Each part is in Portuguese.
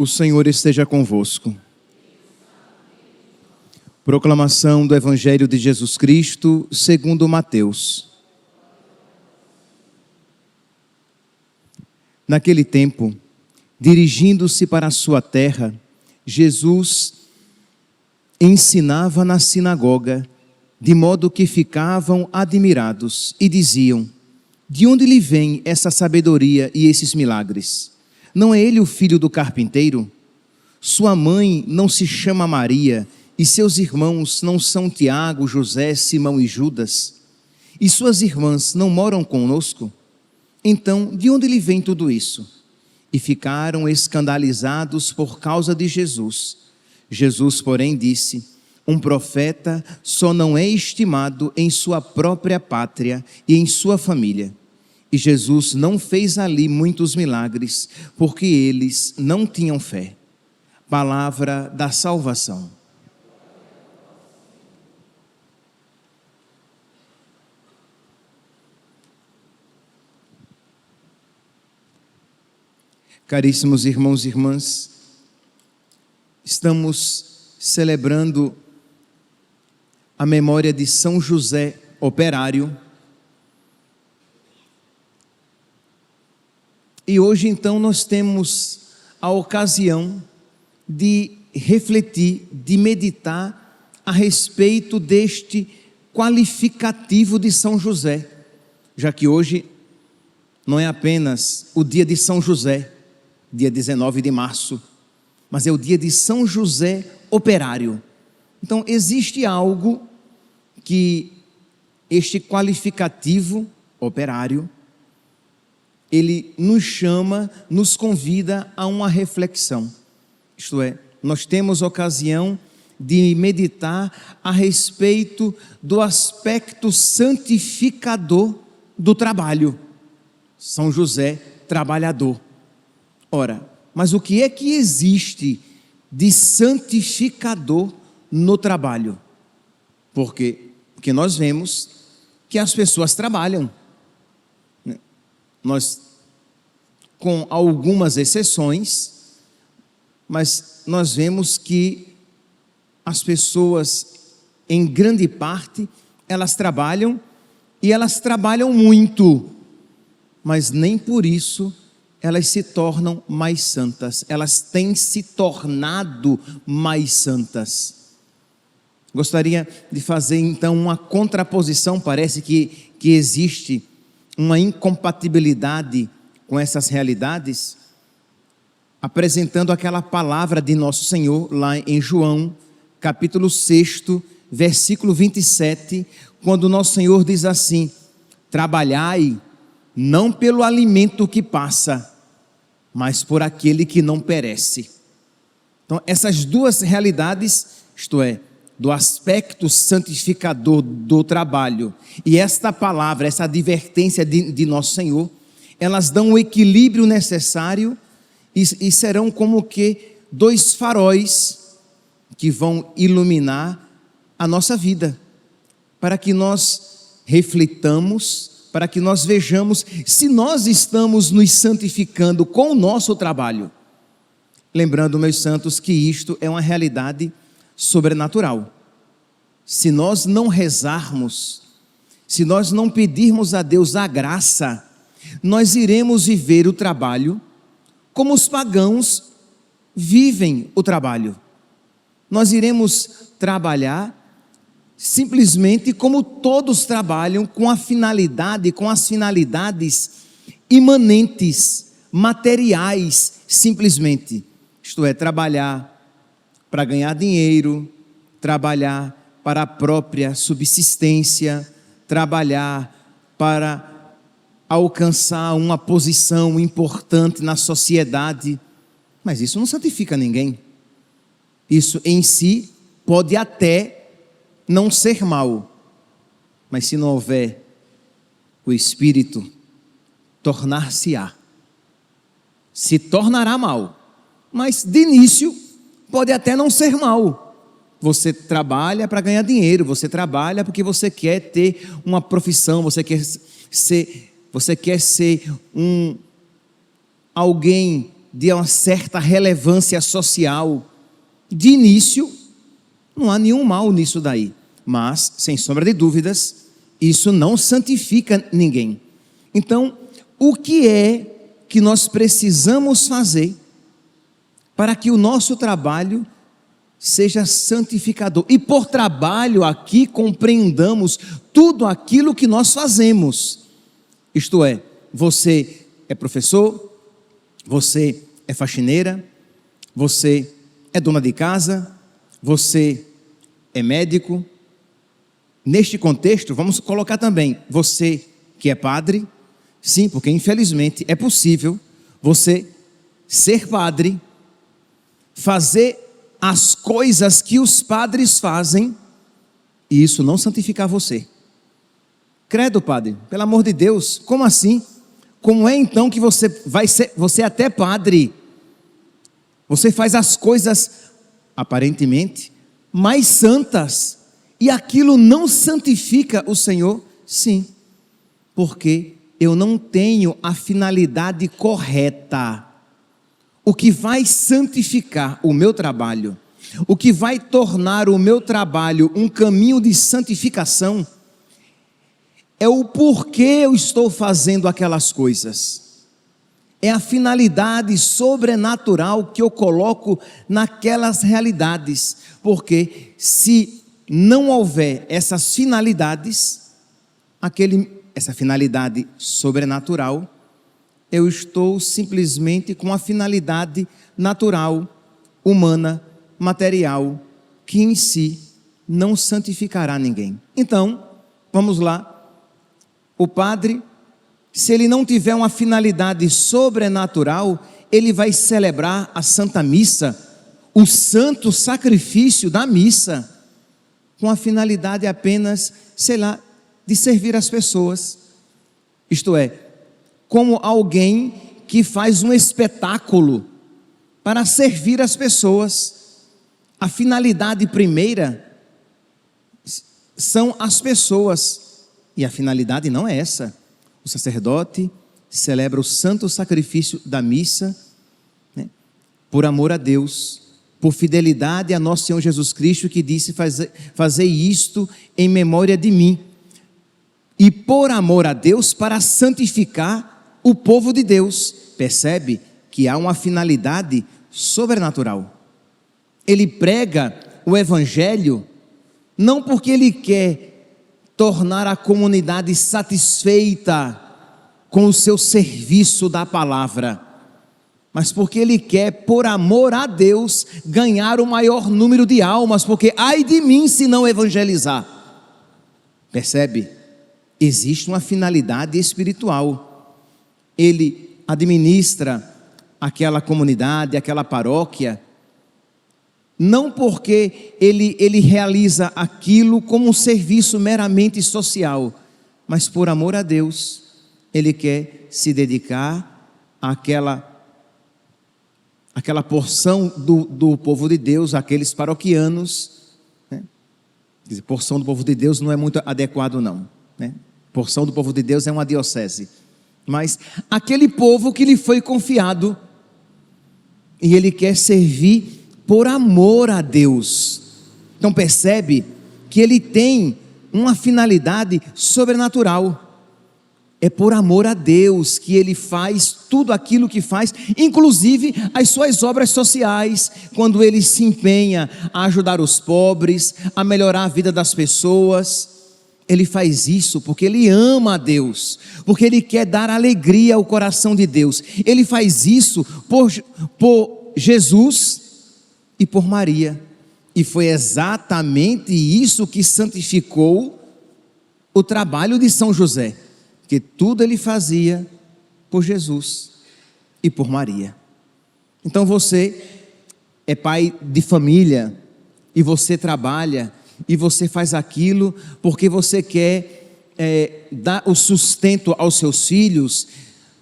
O Senhor esteja convosco. Proclamação do Evangelho de Jesus Cristo, segundo Mateus. Naquele tempo, dirigindo-se para a sua terra, Jesus ensinava na sinagoga, de modo que ficavam admirados e diziam: de onde lhe vem essa sabedoria e esses milagres? Não é ele o filho do carpinteiro? Sua mãe não se chama Maria, e seus irmãos não são Tiago, José, Simão e Judas? E suas irmãs não moram conosco? Então, de onde lhe vem tudo isso? E ficaram escandalizados por causa de Jesus. Jesus, porém, disse: um profeta só não é estimado em sua própria pátria e em sua família. E Jesus não fez ali muitos milagres, porque eles não tinham fé. Palavra da salvação. Caríssimos irmãos e irmãs, estamos celebrando a memória de São José Operário. E hoje, então, nós temos a ocasião de refletir, de meditar a respeito deste qualificativo de São José, já que hoje não é apenas o dia de São José, dia 19 de março, mas é o dia de São José Operário. Então, existe algo que este qualificativo operário, ele nos chama, nos convida a uma reflexão. Isto é, nós temos ocasião de meditar a respeito do aspecto santificador do trabalho. São José, trabalhador. Ora, mas o que é que existe de santificador no trabalho? Porque nós vemos que as pessoas trabalham. Nós, com algumas exceções, mas nós vemos que as pessoas, em grande parte, elas trabalham e elas trabalham muito, mas nem por isso elas se tornam mais santas, elas têm se tornado mais santas. Gostaria de fazer então uma contraposição. Parece que existe uma incompatibilidade com essas realidades, apresentando aquela palavra de nosso Senhor lá em João, capítulo 6, versículo 27, quando nosso Senhor diz assim: trabalhai não pelo alimento que passa, mas por aquele que não perece. Então, essas duas realidades, isto é, do aspecto santificador do trabalho e esta palavra, essa advertência de nosso Senhor, elas dão o equilíbrio necessário e serão como que dois faróis que vão iluminar a nossa vida, para que nós reflitamos, para que nós vejamos se nós estamos nos santificando com o nosso trabalho. Lembrando, meus santos, que isto é uma realidade sobrenatural. Se nós não rezarmos, se nós não pedirmos a Deus a graça, nós iremos viver o trabalho como os pagãos vivem o trabalho. Nós iremos trabalhar simplesmente como todos trabalham, com a finalidade, com as finalidades imanentes, materiais, simplesmente. Isto é, trabalhar para ganhar dinheiro, trabalhar para a própria subsistência, trabalhar para alcançar uma posição importante na sociedade. Mas isso não santifica ninguém. Isso em si pode até não ser mal, mas se não houver o Espírito, tornar-se-á. Se tornará mal, mas de início pode até não ser mal. Você trabalha para ganhar dinheiro, você trabalha porque você quer ter uma profissão, você quer ser alguém de uma certa relevância social. De início, não há nenhum mal nisso daí, mas, sem sombra de dúvidas, isso não santifica ninguém. Então, o que é que nós precisamos fazer para que o nosso trabalho seja santificador? E por trabalho aqui compreendamos tudo aquilo que nós fazemos. Isto é, você é professor, você é faxineira, você é dona de casa, você é médico. Neste contexto, vamos colocar também você que é padre. Sim, porque infelizmente é possível você ser padre, fazer as coisas que os padres fazem e isso não santificar você. Credo, padre, pelo amor de Deus, como assim? Como é então que você é até padre? Você faz as coisas aparentemente mais santas e aquilo não santifica o Senhor? Sim, porque eu não tenho a finalidade correta. O que vai santificar o meu trabalho, o que vai tornar o meu trabalho um caminho de santificação, é o porquê eu estou fazendo aquelas coisas. É a finalidade sobrenatural que eu coloco naquelas realidades. Porque se não houver essas finalidades, essa finalidade sobrenatural, eu estou simplesmente com a finalidade natural, humana, material, que em si não santificará ninguém. Então, vamos lá. O padre, se ele não tiver uma finalidade sobrenatural, ele vai celebrar a Santa Missa, o santo sacrifício da missa, com a finalidade apenas, de servir as pessoas. Isto é, como alguém que faz um espetáculo para servir as pessoas. A finalidade primeira são as pessoas, e a finalidade não é essa. O sacerdote celebra o santo sacrifício da missa, né, por amor a Deus, por fidelidade a nosso Senhor Jesus Cristo, que disse: fazei isto em memória de mim. E por amor a Deus, para santificar o povo de Deus. Percebe que há uma finalidade sobrenatural. Ele prega o evangelho não porque ele quer tornar a comunidade satisfeita com o seu serviço da palavra, mas porque ele quer, por amor a Deus, ganhar o maior número de almas, porque ai de mim se não evangelizar. Percebe? Existe uma finalidade espiritual. Ele administra aquela comunidade, aquela paróquia, não porque ele realiza aquilo como um serviço meramente social, mas por amor a Deus, ele quer se dedicar àquela porção do povo de Deus, aqueles paroquianos, né? Quer dizer, porção do povo de Deus não é muito adequado não, né? Porção do povo de Deus é uma diocese, mas aquele povo que lhe foi confiado, e ele quer servir por amor a Deus. Então percebe que ele tem uma finalidade sobrenatural. É por amor a Deus que ele faz tudo aquilo que faz, inclusive as suas obras sociais, quando ele se empenha a ajudar os pobres, a melhorar a vida das pessoas. Ele faz isso porque ele ama a Deus, porque ele quer dar alegria ao coração de Deus. Ele faz isso por Jesus e por Maria, e foi exatamente isso que santificou o trabalho de São José, que tudo ele fazia por Jesus e por Maria. Então você é pai de família, e você trabalha, e você faz aquilo porque você quer dar o sustento aos seus filhos.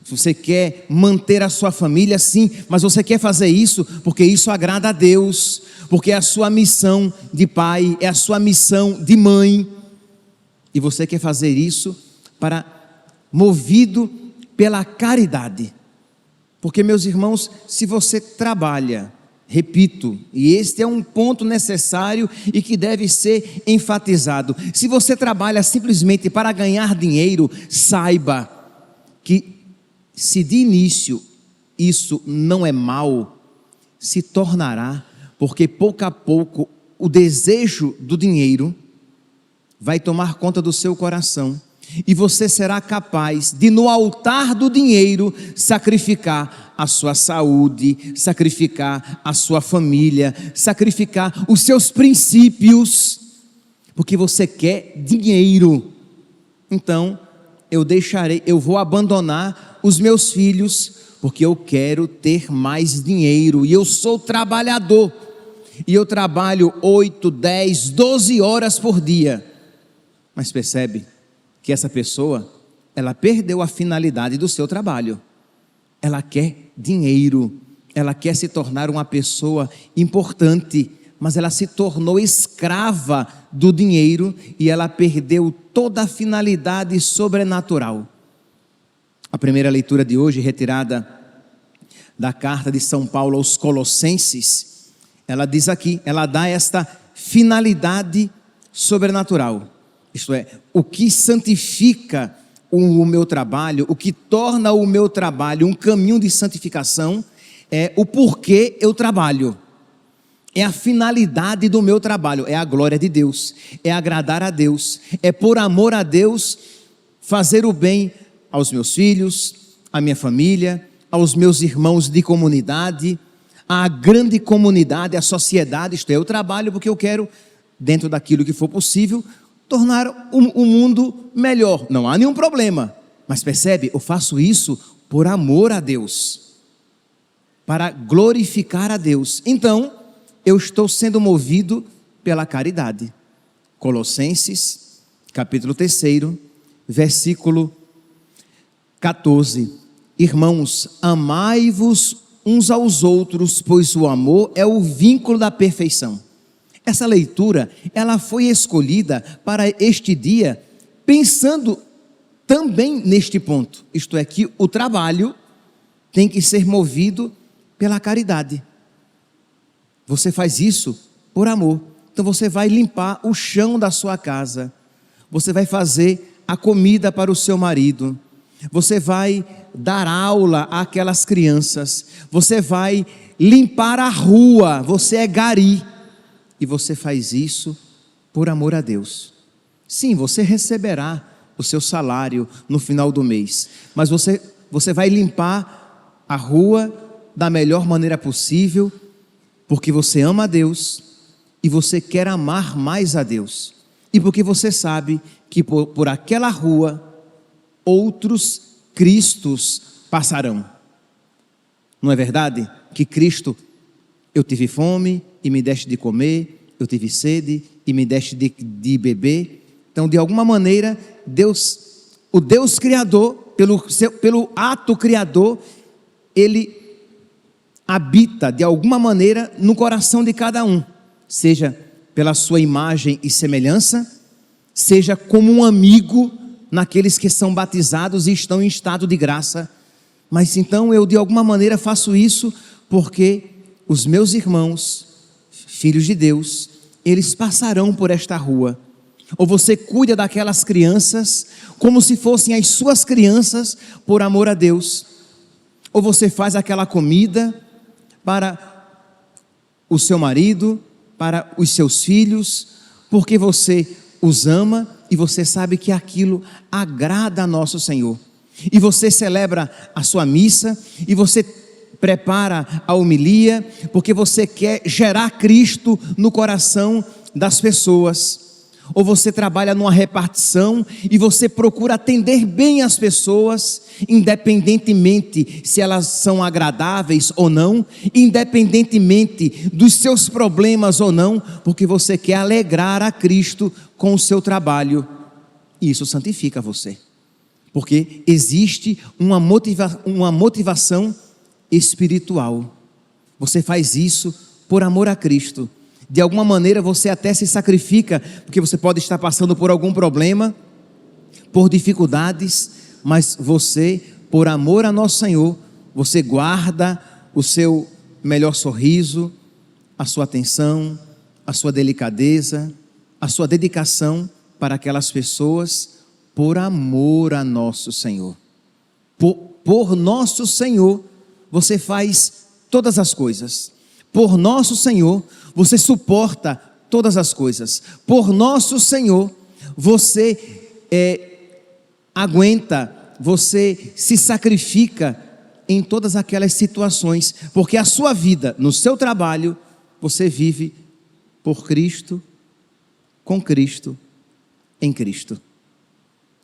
Você quer manter a sua família, sim, mas você quer fazer isso porque isso agrada a Deus, porque é a sua missão de pai, é a sua missão de mãe, e você quer fazer isso movido pela caridade. Porque, meus irmãos, se você trabalha, repito, e este é um ponto necessário e que deve ser enfatizado, se você trabalha simplesmente para ganhar dinheiro, saiba que se de início isso não é mal, se tornará, porque pouco a pouco o desejo do dinheiro vai tomar conta do seu coração e você será capaz de, no altar do dinheiro, sacrificar a sua saúde, sacrificar a sua família, sacrificar os seus princípios, porque você quer dinheiro. Então, eu vou abandonar os meus filhos, porque eu quero ter mais dinheiro, e eu sou trabalhador, e eu trabalho 8, 10, 12 horas por dia. Mas percebe que essa pessoa, ela perdeu a finalidade do seu trabalho. Ela quer dinheiro, ela quer se tornar uma pessoa importante, mas ela se tornou escrava do dinheiro e ela perdeu toda a finalidade sobrenatural. A primeira leitura de hoje, retirada da carta de São Paulo aos Colossenses, ela diz aqui, ela dá esta finalidade sobrenatural. Isto é, o que santifica o meu trabalho, o que torna o meu trabalho um caminho de santificação, é o porquê eu trabalho. É a finalidade do meu trabalho, é a glória de Deus, é agradar a Deus, é por amor a Deus fazer o bem aos meus filhos, à minha família, aos meus irmãos de comunidade, à grande comunidade, à sociedade. Isto é, eu trabalho porque eu quero, dentro daquilo que for possível, tornar o mundo melhor. Não há nenhum problema, mas percebe, eu faço isso por amor a Deus, para glorificar a Deus. Então, eu estou sendo movido pela caridade. Colossenses, capítulo 3, versículo 14. Irmãos, amai-vos uns aos outros, pois o amor é o vínculo da perfeição. Essa leitura, ela foi escolhida para este dia, pensando também neste ponto. Isto é, que o trabalho tem que ser movido pela caridade. Você faz isso por amor. Então você vai limpar o chão da sua casa, você vai fazer a comida para o seu marido, você vai dar aula àquelas crianças, você vai limpar a rua, você é gari, e você faz isso por amor a Deus. Sim, você receberá o seu salário no final do mês, mas você vai limpar a rua da melhor maneira possível, porque você ama a Deus e você quer amar mais a Deus, e porque você sabe que por aquela rua outros Cristos passarão. Não é verdade? Que Cristo, eu tive fome e me deste de comer, eu tive sede e me deste de beber. Então, de alguma maneira, Deus, o Deus Criador, pelo ato criador, Ele habita de alguma maneira no coração de cada um, seja pela sua imagem e semelhança, seja como um amigo naqueles que são batizados e estão em estado de graça. Mas então eu de alguma maneira faço isso porque os meus irmãos, filhos de Deus, eles passarão por esta rua. Ou você cuida daquelas crianças como se fossem as suas crianças por amor a Deus. Ou você faz aquela comida para o seu marido, para os seus filhos, porque você os ama e você sabe que aquilo agrada a nosso Senhor. E você celebra a sua missa, e você prepara a homilia, porque você quer gerar Cristo no coração das pessoas. Ou você trabalha numa repartição e você procura atender bem as pessoas, independentemente se elas são agradáveis ou não, independentemente dos seus problemas ou não, porque você quer alegrar a Cristo com o seu trabalho. E isso santifica você, porque existe uma motivação espiritual. Você faz isso por amor a Cristo. De alguma maneira você até se sacrifica, porque você pode estar passando por algum problema, por dificuldades, mas você, por amor a nosso Senhor, você guarda o seu melhor sorriso, a sua atenção, a sua delicadeza, a sua dedicação para aquelas pessoas por amor a nosso Senhor. Por nosso Senhor, você faz todas as coisas. Por nosso Senhor, você suporta todas as coisas. Por nosso Senhor, você aguenta, você se sacrifica em todas aquelas situações, porque a sua vida, no seu trabalho, você vive por Cristo, com Cristo, em Cristo.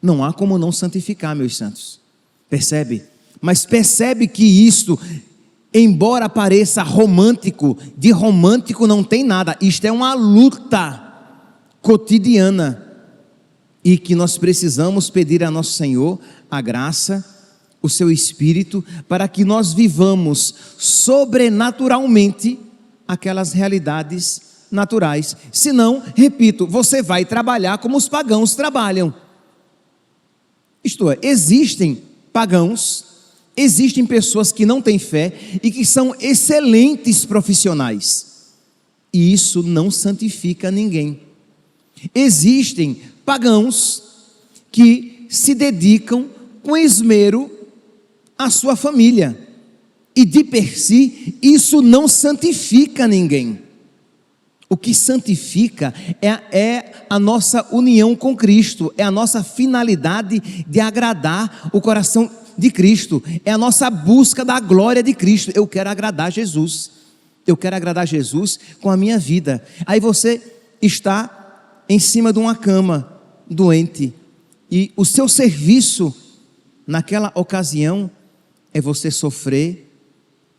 Não há como não santificar, meus santos. Percebe? Mas percebe que isto, embora pareça romântico, de romântico não tem nada. Isto é uma luta cotidiana e que nós precisamos pedir a nosso Senhor a graça, o seu Espírito, para que nós vivamos sobrenaturalmente aquelas realidades naturais. Senão, repito, você vai trabalhar como os pagãos trabalham. Isto é, existem pagãos, existem pessoas que não têm fé e que são excelentes profissionais. E isso não santifica ninguém. Existem pagãos que se dedicam com esmero à sua família. E de per si, isso não santifica ninguém. O que santifica é a nossa união com Cristo, é a nossa finalidade de agradar o coração de Cristo, é a nossa busca da glória de Cristo. Eu quero agradar Jesus, eu quero agradar Jesus com a minha vida. Aí você está em cima de uma cama, doente, e o seu serviço naquela ocasião é você sofrer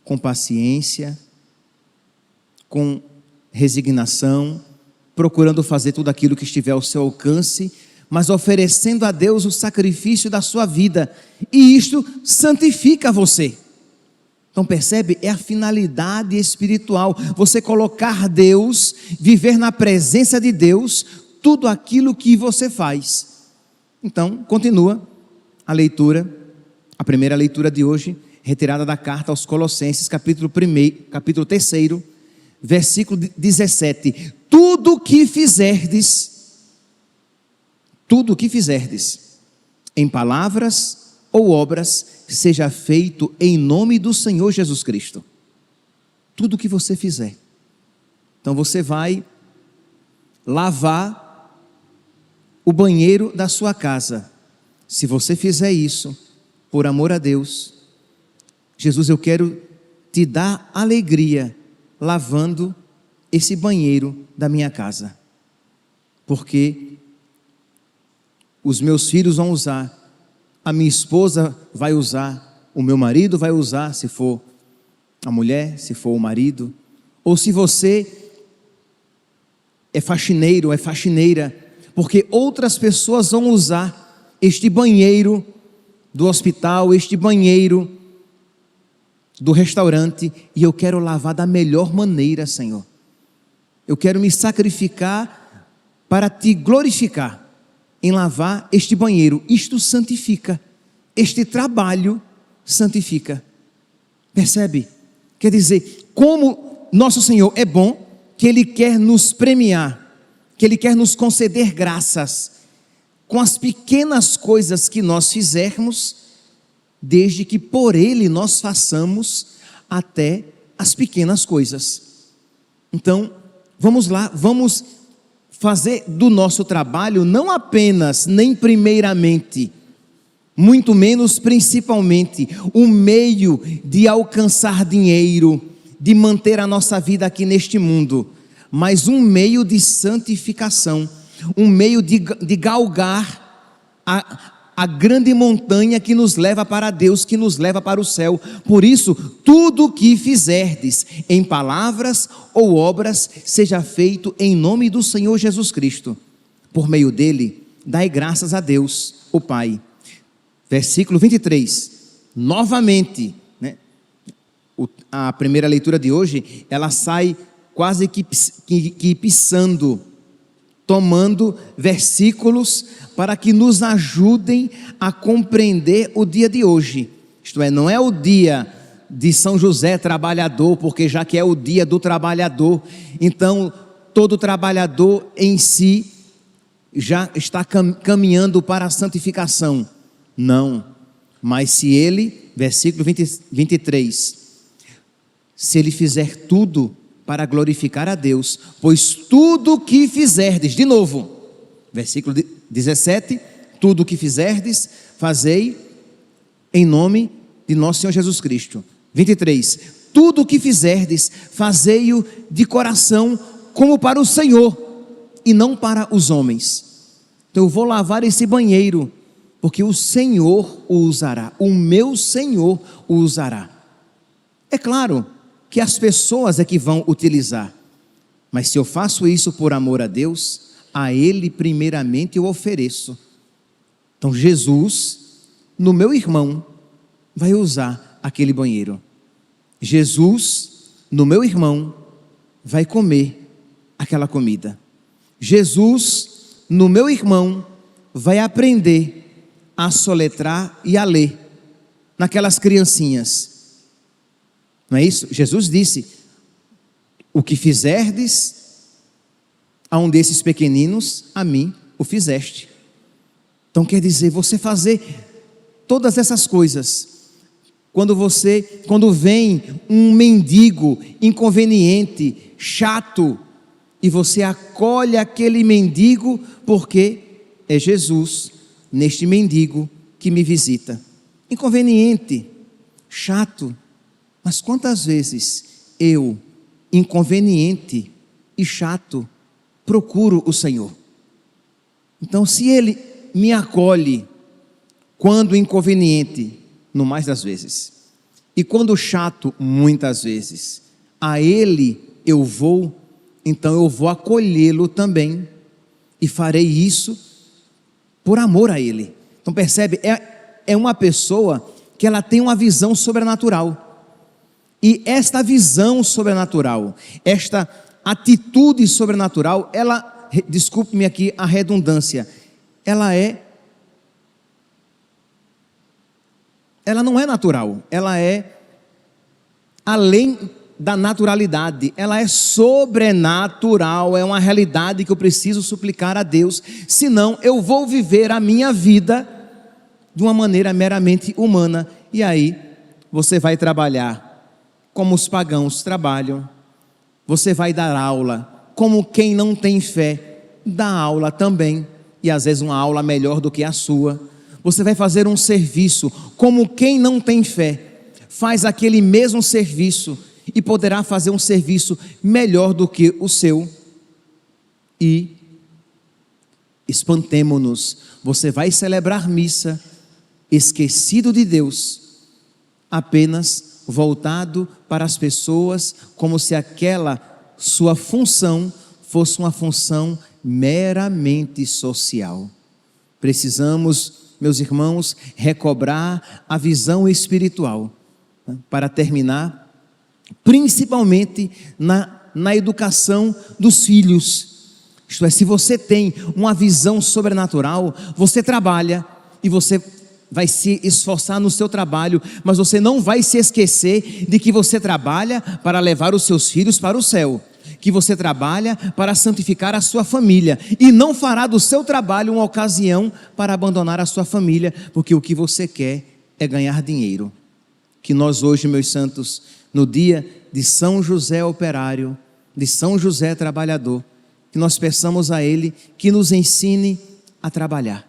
com paciência, com resignação, procurando fazer tudo aquilo que estiver ao seu alcance, mas oferecendo a Deus o sacrifício da sua vida, e isto santifica você. Então percebe? É a finalidade espiritual, você colocar Deus, viver na presença de Deus, tudo aquilo que você faz. Então, continua a leitura, a primeira leitura de hoje, retirada da carta aos Colossenses, capítulo 3, versículo 17: tudo o que fizerdes, em palavras ou obras, seja feito em nome do Senhor Jesus Cristo. Tudo o que você fizer. Então você vai lavar o banheiro da sua casa. Se você fizer isso, por amor a Deus, Jesus, eu quero te dar alegria lavando esse banheiro da minha casa, porque os meus filhos vão usar, a minha esposa vai usar, o meu marido vai usar, se for a mulher, se for o marido, ou se você é faxineiro, é faxineira, porque outras pessoas vão usar este banheiro do hospital, este banheiro do restaurante, e eu quero lavar da melhor maneira, Senhor. Eu quero me sacrificar para te glorificar em lavar este banheiro. Isto santifica, este trabalho santifica. Percebe? Quer dizer, como nosso Senhor é bom, que Ele quer nos premiar, que Ele quer nos conceder graças com as pequenas coisas que nós fizermos, desde que por Ele nós façamos até as pequenas coisas. Então, vamos lá, vamos fazer do nosso trabalho não apenas, nem primeiramente, muito menos principalmente, um meio de alcançar dinheiro, de manter a nossa vida aqui neste mundo, mas um meio de santificação, um meio de galgar a grande montanha que nos leva para Deus, que nos leva para o céu. Por isso, tudo o que fizerdes, em palavras ou obras, seja feito em nome do Senhor Jesus Cristo. Por meio dele, dai graças a Deus, o Pai. Versículo 23, novamente, né? A primeira leitura de hoje, ela sai quase que pisando, tomando versículos para que nos ajudem a compreender o dia de hoje. Isto é, não é o dia de São José trabalhador, porque já que é o dia do trabalhador, então todo trabalhador em si já está caminhando para a santificação. Não, mas se ele, versículo 23, se ele fizer tudo para glorificar a Deus, pois tudo que fizerdes, de novo, versículo 17, tudo o que fizerdes, fazei em nome de nosso Senhor Jesus Cristo. 23, tudo o que fizerdes, fazei-o de coração, como para o Senhor, e não para os homens. Então eu vou lavar esse banheiro, porque o Senhor o usará, o meu Senhor o usará. É claro que as pessoas é que vão utilizar, mas se eu faço isso por amor a Deus, a Ele primeiramente eu ofereço. Então Jesus, no meu irmão, vai usar aquele banheiro. Jesus, no meu irmão, vai comer aquela comida. Jesus, no meu irmão, vai aprender a soletrar e a ler naquelas criancinhas. Não é isso? Jesus disse: o que fizerdes a um desses pequeninos, a mim o fizeste. Então quer dizer, você fazer todas essas coisas. Quando vem um mendigo inconveniente, chato, e você acolhe aquele mendigo, porque é Jesus neste mendigo que me visita. Inconveniente, chato, mas quantas vezes eu, inconveniente e chato, procuro o Senhor? Então, se Ele me acolhe quando inconveniente, no mais das vezes, e quando chato, muitas vezes, a Ele eu vou, então eu vou acolhê-lo também, e farei isso por amor a Ele. Então percebe, é uma pessoa que ela tem uma visão sobrenatural, e esta visão sobrenatural, esta atitude sobrenatural, ela, desculpe-me aqui a redundância, ela não é natural, ela é além da naturalidade, ela é sobrenatural, é uma realidade que eu preciso suplicar a Deus, senão eu vou viver a minha vida de uma maneira meramente humana, e aí você vai trabalhar como os pagãos trabalham, você vai dar aula como quem não tem fé dá aula também, e às vezes uma aula melhor do que a sua. Você vai fazer um serviço como quem não tem fé faz aquele mesmo serviço, e poderá fazer um serviço melhor do que o seu. E espantemo-nos, você vai celebrar missa esquecido de Deus, apenas voltado para as pessoas, como se aquela sua função fosse uma função meramente social. Precisamos, meus irmãos, recobrar a visão espiritual, para terminar, principalmente na educação dos filhos. Isto é, se você tem uma visão sobrenatural, você trabalha e você vai se esforçar no seu trabalho, mas você não vai se esquecer de que você trabalha para levar os seus filhos para o céu, que você trabalha para santificar a sua família, e não fará do seu trabalho uma ocasião para abandonar a sua família, porque o que você quer é ganhar dinheiro. Que nós hoje, meus santos, no dia de São José operário, de São José trabalhador, que nós peçamos a Ele que nos ensine a trabalhar,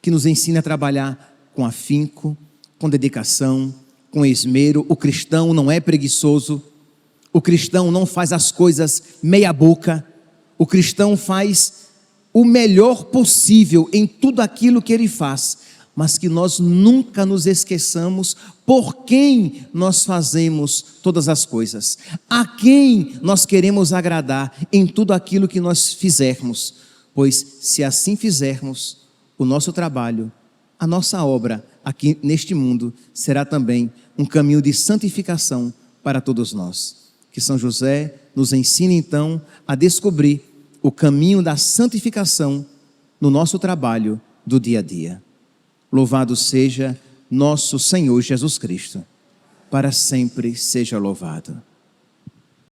que nos ensine a trabalhar com afinco, com dedicação, com esmero. O cristão não é preguiçoso, o cristão não faz as coisas meia boca, o cristão faz o melhor possível em tudo aquilo que ele faz, mas que nós nunca nos esqueçamos por quem nós fazemos todas as coisas, a quem nós queremos agradar em tudo aquilo que nós fizermos, pois se assim fizermos, o nosso trabalho, a nossa obra aqui neste mundo será também um caminho de santificação para todos nós. Que São José nos ensine então a descobrir o caminho da santificação no nosso trabalho do dia a dia. Louvado seja nosso Senhor Jesus Cristo. para sempre seja louvado.